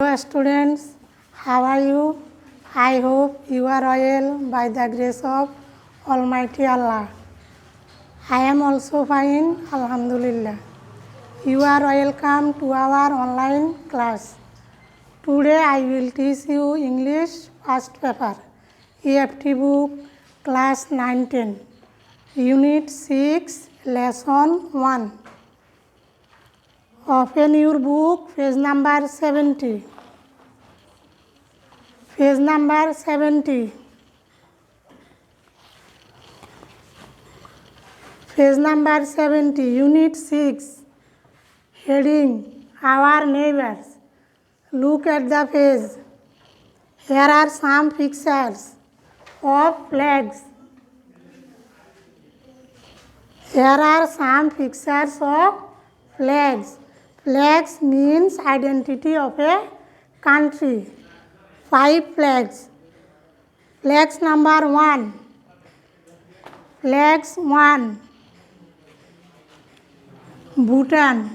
Hello students, how are you? I hope you are well by the grace of Almighty Allah. I am also fine, Alhamdulillah. You are welcome to our online class. Today I will teach you English first paper, EFT book, class 9-10, Unit 6, Lesson 1. Open your book, page number 70. Page number 70. Page number 70, Unit 6. Heading, Our Neighbors. Look at the page. Here are some pictures of flags. Here are some pictures of flags. Flags means identity of a country. 5 flags. Flags number 1. Flags 1. Bhutan.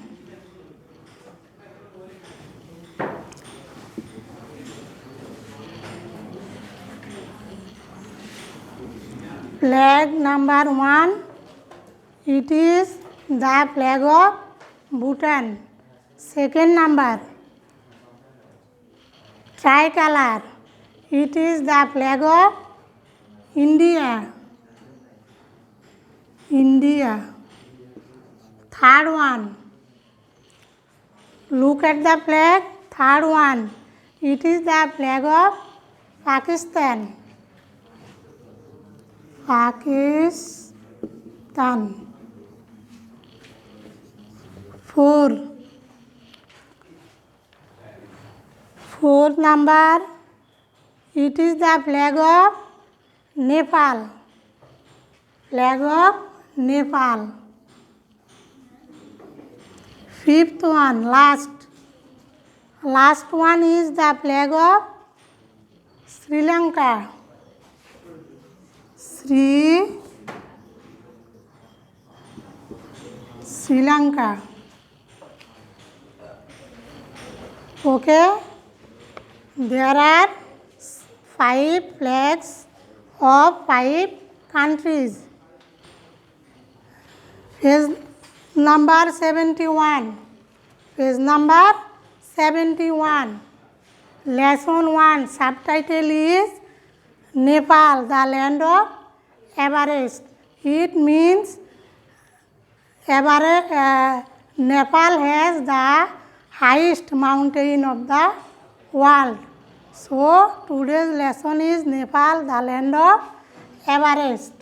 Flag number 1. It is the flag of Bhutan. Second number. Tricolor. It is the flag of India. India. Third one. Look at the flag. Third one. It is the flag of Pakistan. Pakistan. 4. Fourth number. It is the flag of Nepal. Flag of Nepal. Fifth one, last. Last one is the flag of Sri Lanka. Sri Lanka. Okay. There are 5 flags of 5 countries. Page number 71. Page number 71. Lesson 1. Subtitle is Nepal, the land of Everest. It means Nepal has the highest mountain of the world. So, today's lesson is Nepal, the land of Everest.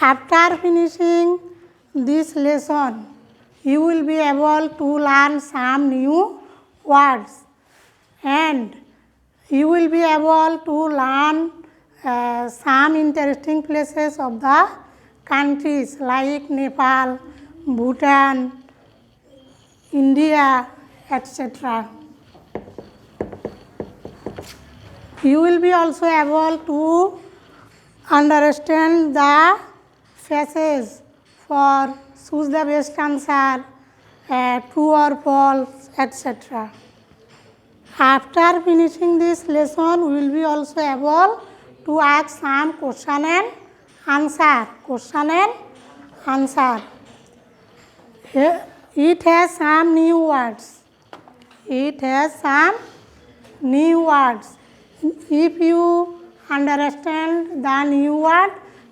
After finishing this lesson, you will be able to learn some new words and you will be able to learn some interesting places of the countries like Nepal, Bhutan, India, etc. You will be also able to understand the phrases for choose the best answer, true or false, etc. After finishing this lesson, we will be also able to ask some question and answer. Question and answer. Here, it has some new words. It has some new words. If you understand the new word,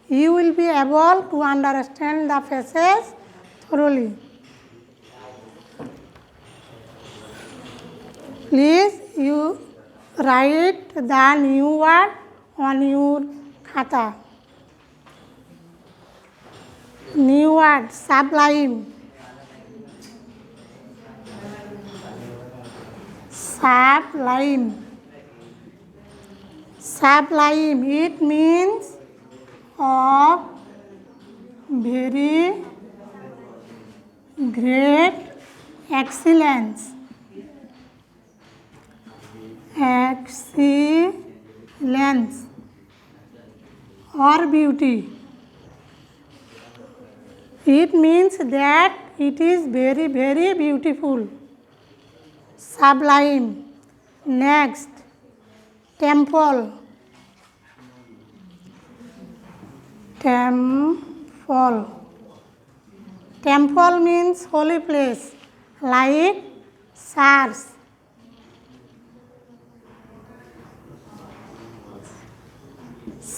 you will be able to understand the phrases thoroughly. Please you write the new word on your khata. New word, sublime. Sublime. Sublime. It means of very great excellence. Excellence or beauty. It means that it is very, very beautiful. sublime. Next, temple. Temple. Temple means holy place, like church.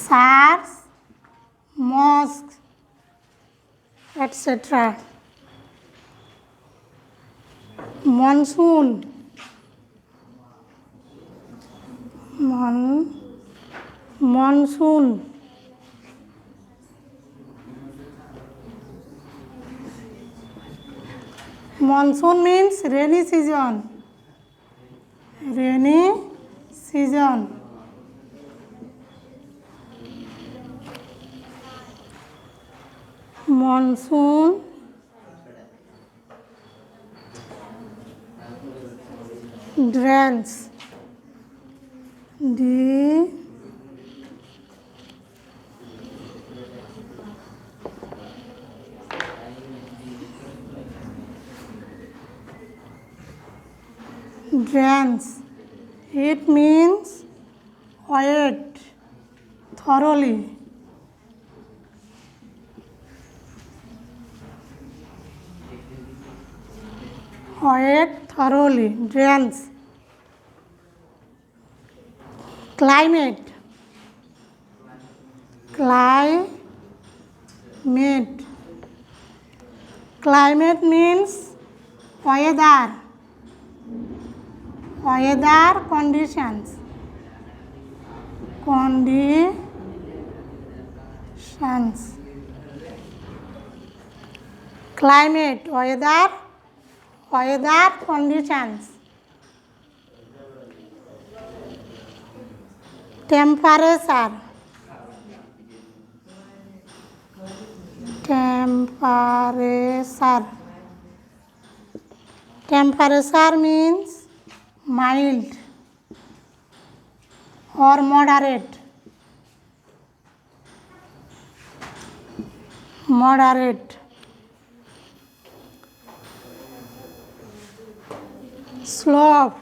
Church, mosque, etc. Monsoon. Monsoon. Monsoon means rainy season. Rainy season. Monsoon. Drains. D. Drains. It means wet thoroughly. Wet thoroughly. Drains. Climate. Climate. Climate means weather. Weather conditions. Climate, weather conditions. Temperature. Temperature means mild or moderate. Slope.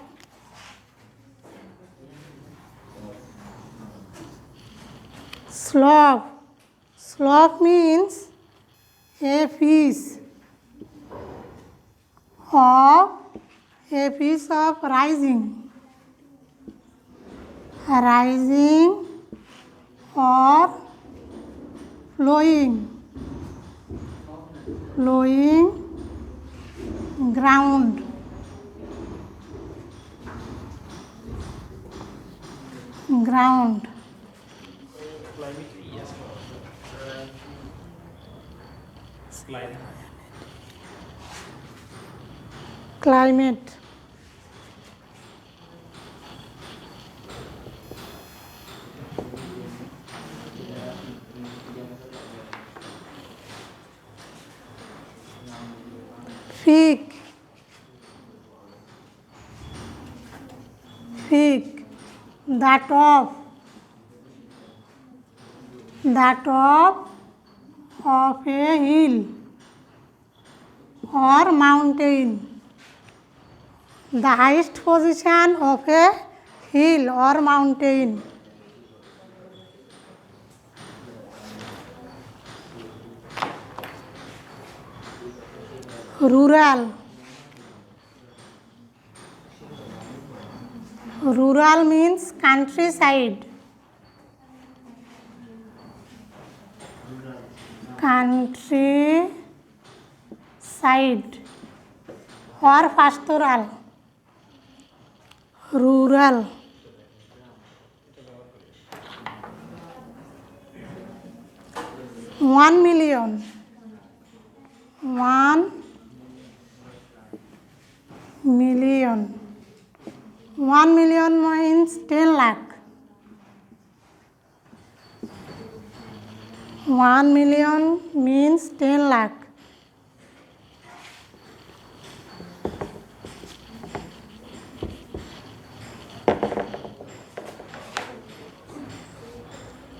Slope means a piece of rising or flowing ground. Climate. Peak. The top of a hill or mountain. The highest position of a hill or mountain. Rural means countryside. Or pastoral. Rural. $1 million. 1 million. 1 million means 10 lakh. 1 million means 10 lakh.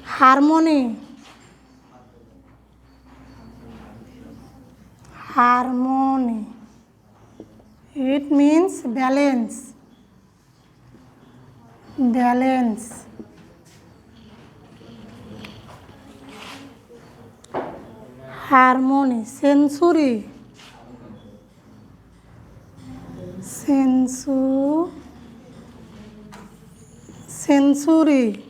Harmony. It means balance. Balance. Harmony. Sensory. Sensory.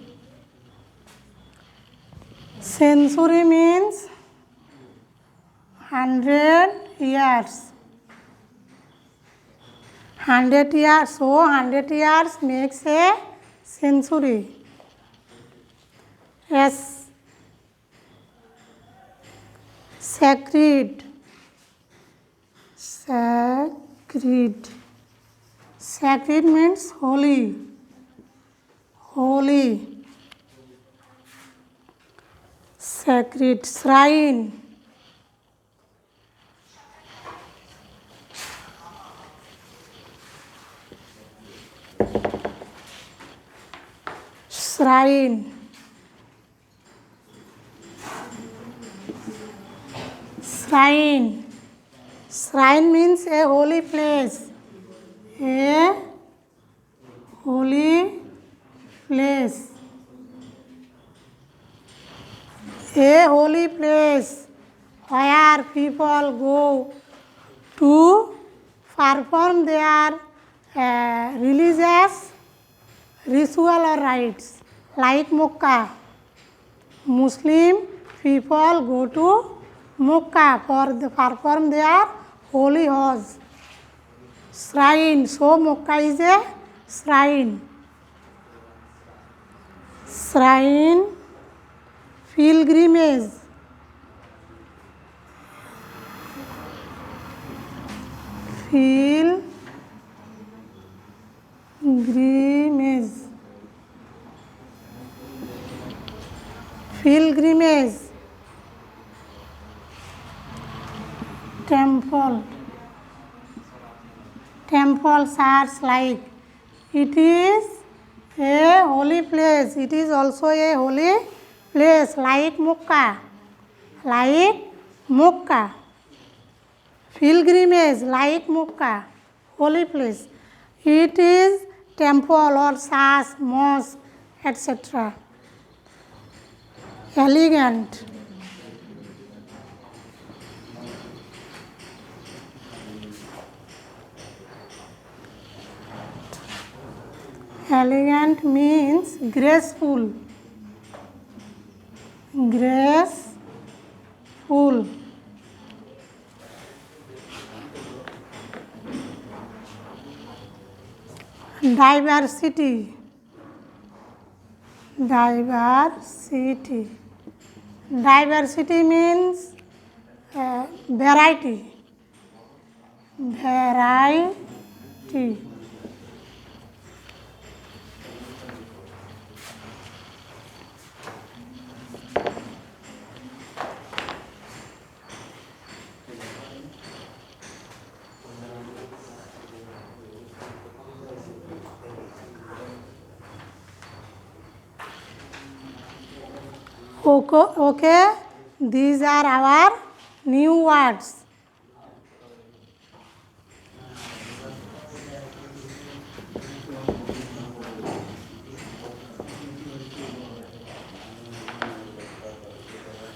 Century means 100 years. 100 years. So 100 years makes a century. Yes. Sacred. Sacred. Sacred means holy. Holy. Sacred. Shrine. Shrine. Shrine. Shrine means a holy place. A holy place. A holy place where people go to perform their religious ritual or rites, like Mecca. Muslim people go to Mecca for perform their holy Hajj. Shrine. So Mecca is a shrine. Shrine. Pilgrimage. Pilgrimage. Pilgrimage. Temple. Temple church like. It is a holy place. It is also a holy place like Mecca. Like Mecca. Pilgrimage like Mecca. Holy place. It is temple or church, mosque, etc. Elegant. Elegant means graceful. Graceful. Diversity. Diversity. Diversity means variety. Variety. Okay, these are our new words.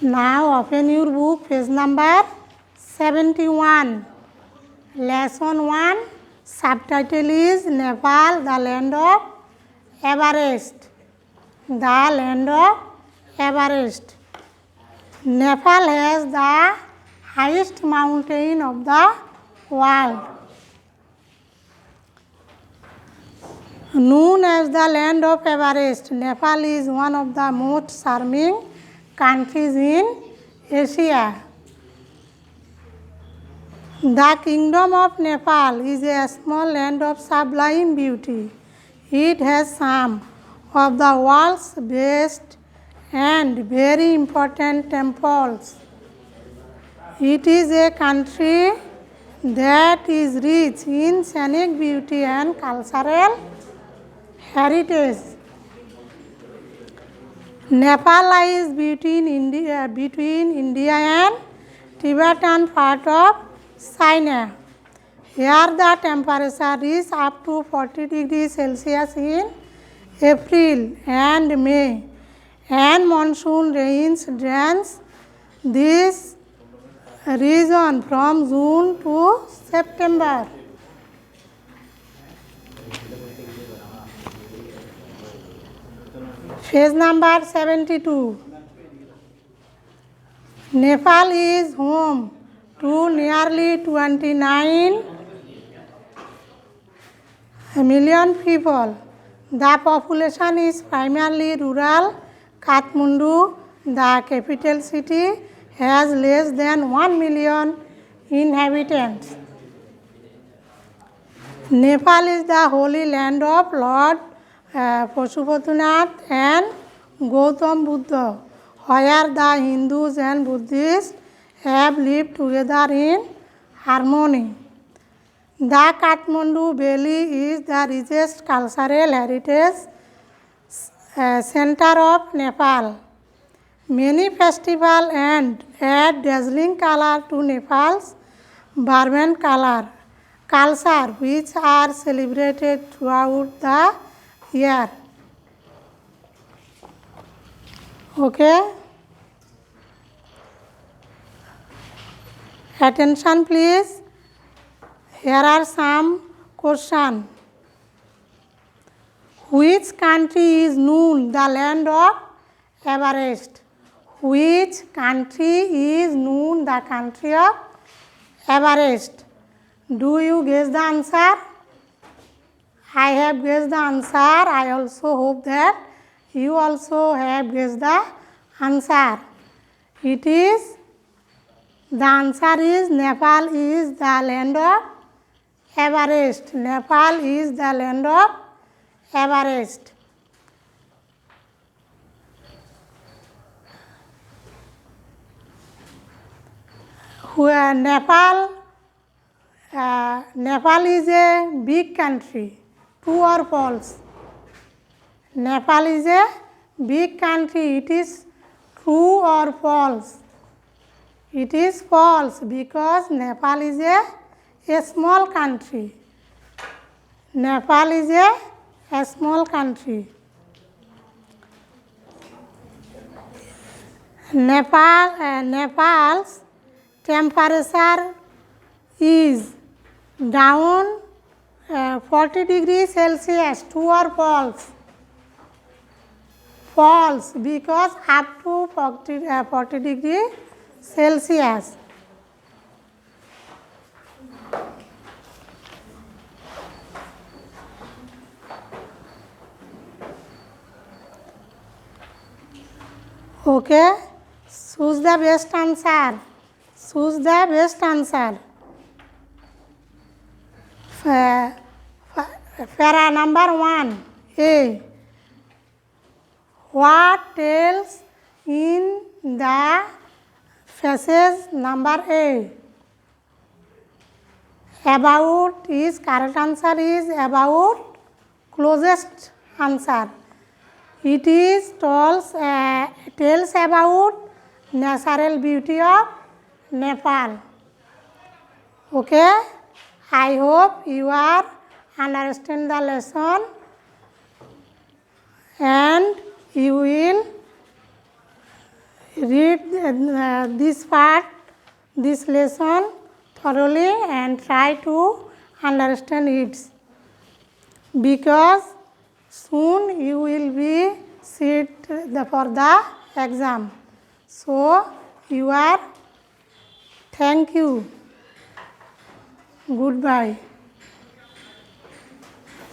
Now open your book, page number 71. Lesson 1, subtitle is Nepal, the land of Everest. The land of Everest. Nepal has the highest mountain of the world. Known as the land of Everest, Nepal is one of the most charming countries in Asia. The Kingdom of Nepal is a small land of sublime beauty. It has some of the world's best and very important temples. It is a country that is rich in scenic beauty and cultural heritage. Nepal lies between India and Tibetan part of China. Here the temperature is up to 40 degrees Celsius in April and May, and monsoon rains drains this region from June to September. Page number 72. Nepal is home to nearly 29 million people. The population is primarily rural. Kathmandu, the capital city, has less than 1 million inhabitants. Nepal is the holy land of Lord Pashupatinath and Gautam Buddha, where the Hindus and Buddhists have lived together in harmony. The Kathmandu Valley is the richest cultural heritage center of Nepal. Many festivals add dazzling color to Nepal's vibrant culture, which are celebrated throughout the year. Okay? Attention please. Here are some questions. Which country is known the land of Everest? Which country is known the country of Everest? Do you guess the answer? I have guessed the answer. I also hope that you also have guessed the answer. The answer is Nepal is the land of Everest. Nepal is the land of Everest. Nepal is a big country. True or false? Nepal is a big country. It is true or false? It is false because Nepal is a small country. Nepal is a small country. Nepal's temperature is down 40 degrees Celsius. True or false? False, because up to 40 degrees Celsius. Okay, choose the best answer. Choose the best answer. Para number 1, A. What tells in the passage number A? About is correct answer is about closest answer. It is tells about natural beauty of Nepal. Okay, I hope you are understand the lesson and you will read this lesson thoroughly and try to understand it, because soon you will be sit for the exam. So thank you. Goodbye.